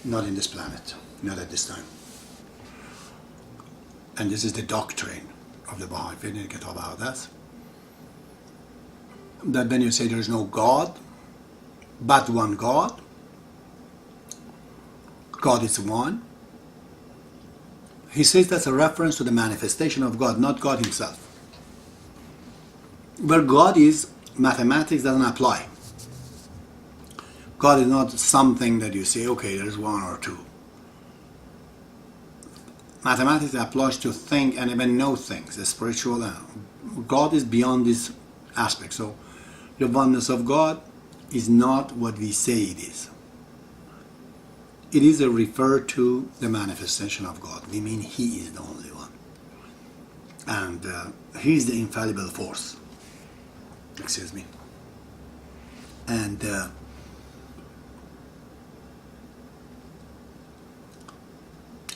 not in this planet, not at this time. And this is the doctrine of the Baha'i faith. You can talk about that. That when you say there is no God, but one God, God is one, he says that's a reference to the manifestation of God, not God himself. Where God is, mathematics doesn't apply. God is not something that you say, okay, there's one or two. Mathematics applies to think and even know things, the spiritual. God is beyond this aspect. So the oneness of God is not what we say it is. It is a refer to the manifestation of God. We mean He is the only one. And He is the infallible force. Excuse me. And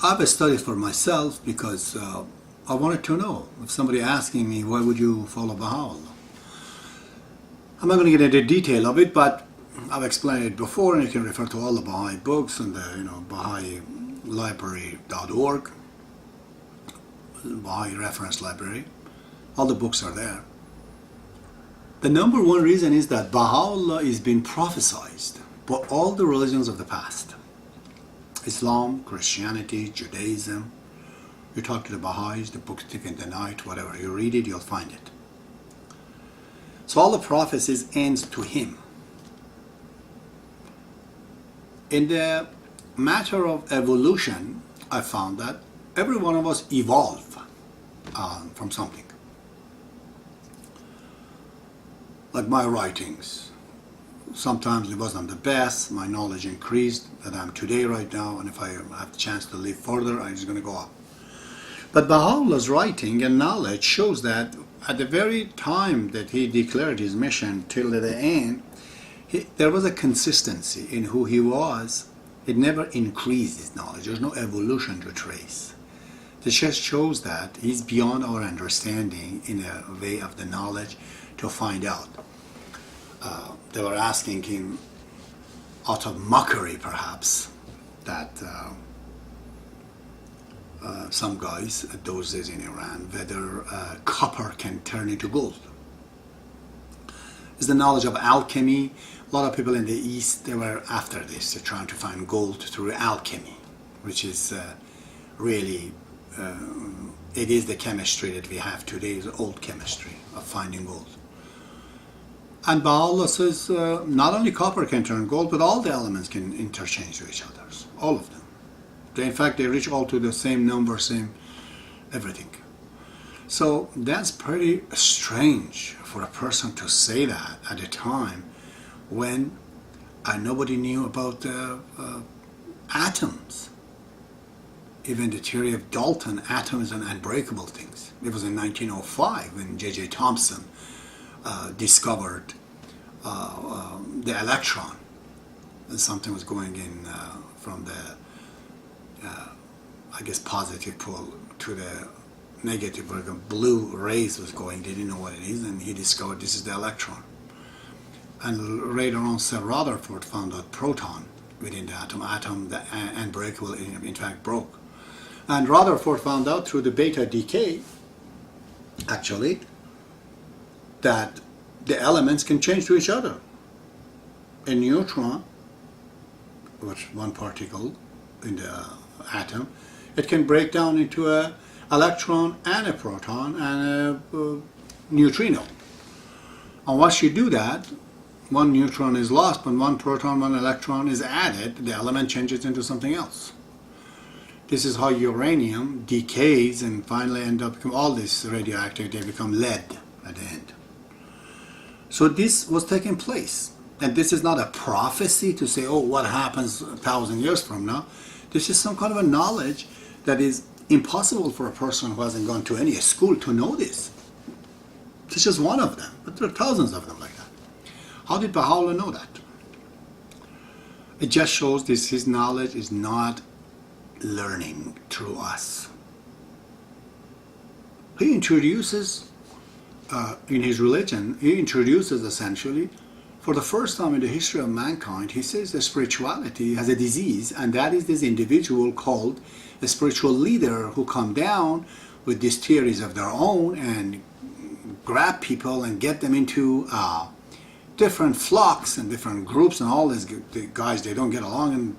I've studied for myself because I wanted to know. If somebody asking me, why would you follow Baha'u'llah? I'm not going to get into the detail of it, but I've explained it before, and you can refer to all the Baha'i books and the Baha'iLibrary.org, Baha'i Reference Library. All the books are there. The number one reason is that Baha'u'llah is being prophesied by all the religions of the past. Islam, Christianity, Judaism. You talk to the Baha'is, the book Thick in the Night, whatever. You read it, you'll find it. So all the prophecies ends to him. In the matter of evolution, I found that every one of us evolve from something. Like my writings. Sometimes it wasn't the best, my knowledge increased that I'm today right now, and if I have the chance to live further, I'm just going to go up. But Baha'u'llah's writing and knowledge shows that at the very time that he declared his mission till the end, there was a consistency in who he was. It never increased his knowledge. There's no evolution to trace. This just shows that he's beyond our understanding in a way of the knowledge to find out. They were asking him, out of mockery perhaps, that some guys at those days in Iran, whether copper can turn into gold. It's the knowledge of alchemy. A lot of people in the East, they were after this. They're trying to find gold through alchemy, which is really, it is the chemistry that we have today, is old chemistry of finding gold. And Baha'u'llah says not only copper can turn gold, but all the elements can interchange to each other. All of them. In fact, they reach all to the same number, same everything. So that's pretty strange for a person to say that at a time when nobody knew about atoms. Even the theory of Dalton, atoms and unbreakable things. It was in 1905 when J.J. Thomson discovered the electron, and something was going in from the I guess positive pole to the negative, where the blue rays was going. They didn't know what it is, and he discovered this is the electron. And later on, Sir Rutherford found out proton within the atom the unbreakable in fact broke. And Rutherford found out through the beta decay, actually, that the elements can change to each other. A neutron, which one particle in the atom, it can break down into an electron and a proton and a neutrino. And once you do that, one neutron is lost, but one proton, one electron is added, the element changes into something else. This is how uranium decays and finally end up become all this radioactive, they become lead at the end. So this was taking place. And this is not a prophecy to say, oh, what happens 1,000 years from now. This is some kind of a knowledge that is impossible for a person who hasn't gone to any school to know this. This is one of them, but there are thousands of them like that. How did Baha'u'llah know that? It just shows this, his knowledge is not learning through us. He introduces, in his religion, he introduces essentially For the first time in the history of mankind, he says that spirituality has a disease, and that is this individual called a spiritual leader who come down with these theories of their own and grab people and get them into different flocks and different groups, and all these guys, they don't get along and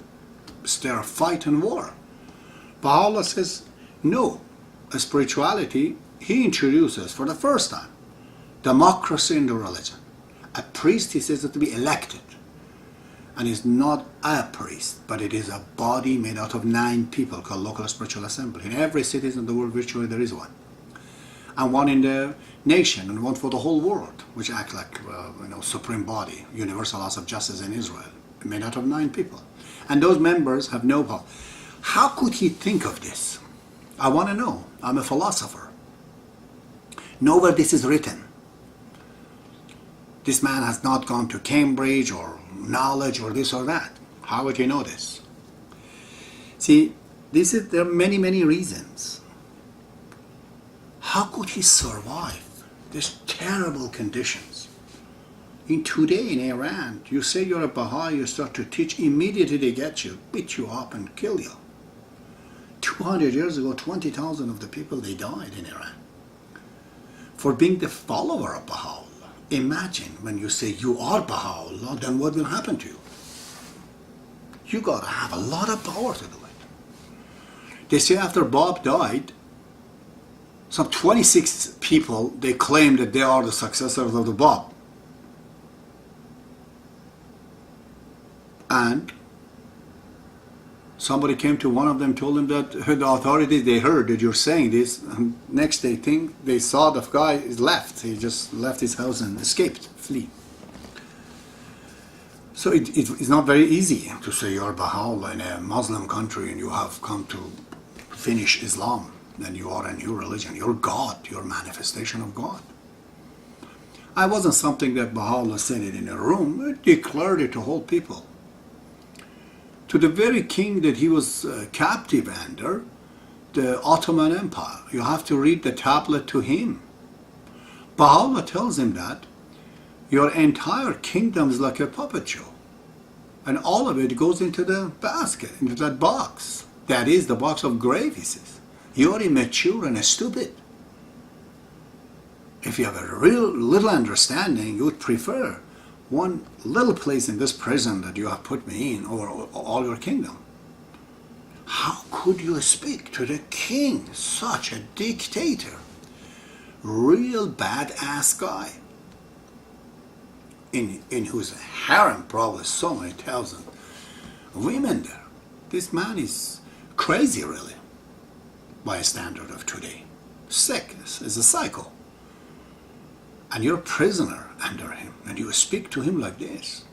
stir a fight and war. Baha'u'llah says, no, a spirituality, he introduces for the first time democracy in the religion. A priest, he says, is to be elected. And it's not a priest, but it is a body made out of 9 people called local spiritual assembly. In every city in the world, virtually there is one. And one in the nation, and one for the whole world, which act like supreme body, universal house of justice in Israel, made out of 9 people. And those members have no power. How could he think of this? I want to know. I'm a philosopher. Nowhere this is written. This man has not gone to Cambridge or knowledge or this or that. How would he know this? See, there are many, many reasons. How could he survive these terrible conditions? Today in Iran, you say you're a Baha'i, you start to teach, immediately they get you, beat you up and kill you. 200 years ago, 20,000 of the people, they died in Iran for being the follower of Baha'u'llah. Imagine when you say you are Baha'u'llah, then what will happen to you? You got to have a lot of power to do it. They say after Bob died, some 26 people, they claim that they are the successors of the Bob. And somebody came to one of them, told him that the authorities, they heard that you're saying this, and next they saw the guy is left. He just left his house and escaped, flee. So it's not very easy to say you're Baha'u'llah in a Muslim country and you have come to finish Islam. Then you are a new religion. You're God, you're a manifestation of God. I wasn't something that Baha'u'llah said it in a room. It declared it to whole people. To the very king that he was captive under, the Ottoman Empire. You have to read the tablet to him. Baha'u'llah tells him that your entire kingdom is like a puppet show. And all of it goes into the basket, into that box. That is the box of grave, he says. You're immature and stupid. If you have a real little understanding, you would prefer one little place in this prison that you have put me in over all your kingdom. How could you speak to the king, such a dictator? Real badass guy. In whose harem probably so many thousand women there. This man is crazy really, by a standard of today. Sick, is a psycho. And you're a prisoner under him, and you speak to him like this.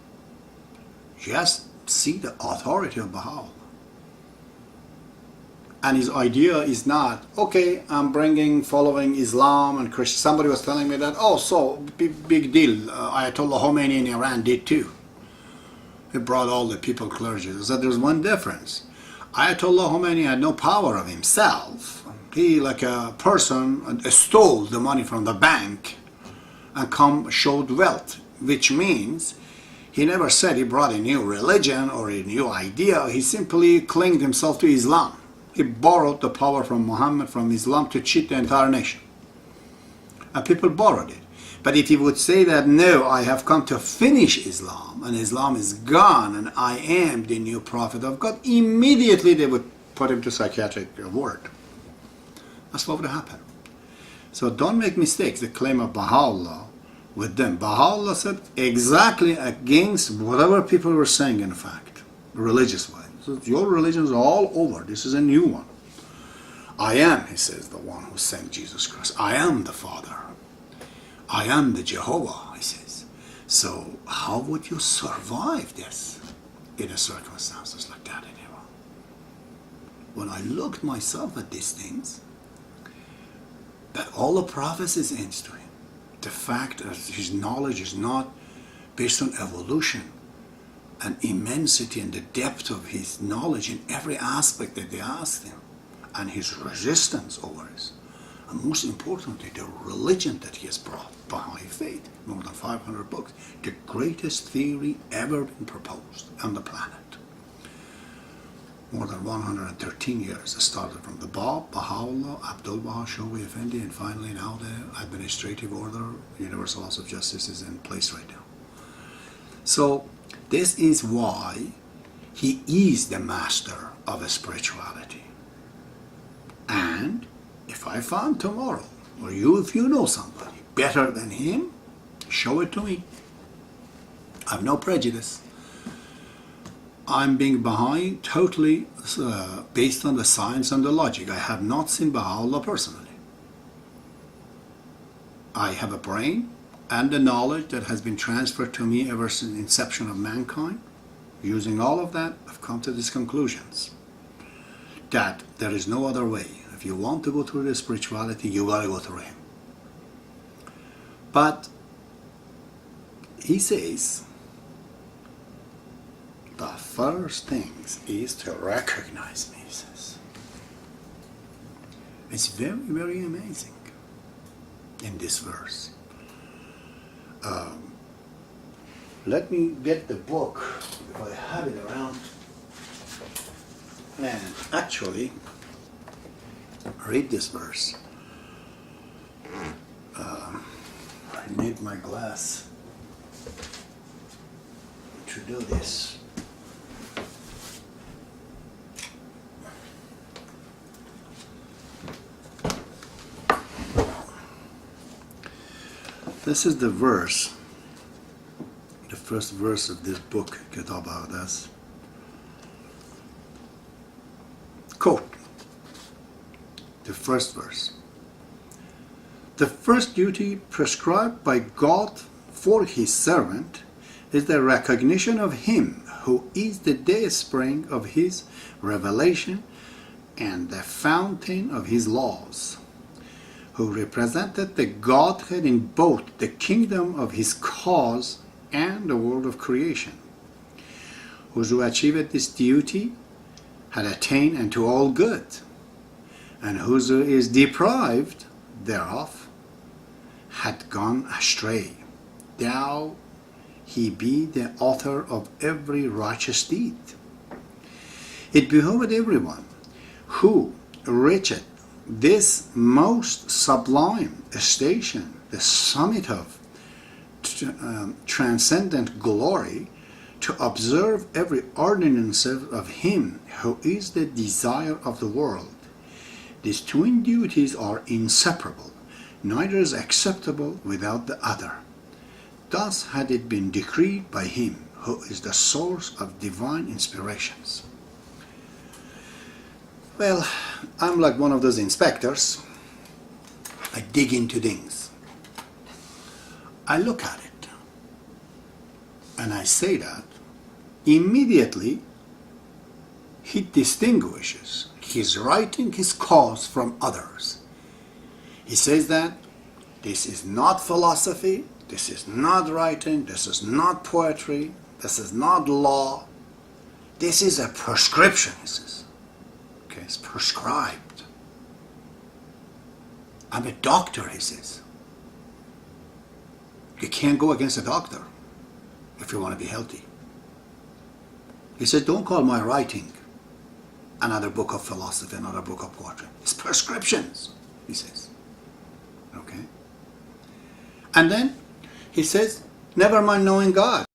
Just see the authority of Baha'u'llah. And his idea is not, okay, I'm following Islam and Christian. Somebody was telling me that, oh, so big deal. Ayatollah Khomeini in Iran did too. He brought all the people clergy. I said there's one difference. Ayatollah Khomeini had no power of himself. He, like a person, stole the money from the bank and showed wealth, which means he never said he brought a new religion or a new idea. He simply clinged himself to Islam. He borrowed the power from Muhammad, from Islam, to cheat the entire nation. And people borrowed it. But if he would say that, no, I have come to finish Islam, and Islam is gone, and I am the new prophet of God, immediately they would put him to psychiatric ward. That's what would happen. So don't make mistakes, the claim of Baha'u'llah with them. Baha'u'llah said exactly against whatever people were saying, in fact, religious-wise. So your religion is all over. This is a new one. I am, he says, the one who sent Jesus Christ. I am the Father. I am the Jehovah, he says. So how would you survive this in a circumstances like that in Iran? When I looked myself at these things, that all the prophecies ends to him. The fact that his knowledge is not based on evolution, and immensity and the depth of his knowledge in every aspect that they asked him, and his resistance over it. and most importantly, the religion that he has brought, Baha'i faith, more than 500 books, the greatest theory ever been proposed on the planet. More than 113 years. It started from the Bab, baha'u'llah, Abdul-Baha, Showi Effendi, and finally now the administrative order, universal laws of justice is in place right now. So this is why he is the master of spirituality. And if I found tomorrow, or if you know somebody better than him, show it to me. I have no prejudice. I'm being Baha'i totally based on the science and the logic. I have not seen Baha'u'llah personally. I have a brain and the knowledge that has been transferred to me ever since the inception of mankind. Using all of that, I've come to these conclusions. That there is no other way. If you want to go through the spirituality, you gotta go through him. But he says, the first thing is to recognize me, he says. It's very, very amazing in this verse. Let me get the book, if I have it around, and actually read this verse. I need my glass to do this. This is the verse, the first verse of this book, Kitab al-Aqdas. Quote, the first verse. The first duty prescribed by God for his servant is the recognition of him who is the dayspring of his revelation and the fountain of his laws, who represented the Godhead in both the kingdom of his cause and the world of creation, who achieved this duty had attained unto all good, and whoso is deprived thereof had gone astray. Thou he be the author of every righteous deed. It behoved everyone who reached this most sublime station, the summit of transcendent glory, to observe every ordinance of him who is the desire of the world. These twin duties are inseparable, neither is acceptable without the other. Thus had it been decreed by him who is the source of divine inspirations. Well, I'm like one of those inspectors. I dig into things. I look at it. And I say that immediately he distinguishes his writing, his cause from others. He says that this is not philosophy, this is not writing, this is not poetry, this is not law. This is a prescription, he says. Okay, it's prescribed. I'm a doctor, he says. You can't go against a doctor if you want to be healthy. He said, don't call my writing another book of philosophy, another book of poetry. It's prescriptions, he says. Okay? And then he says, never mind knowing God.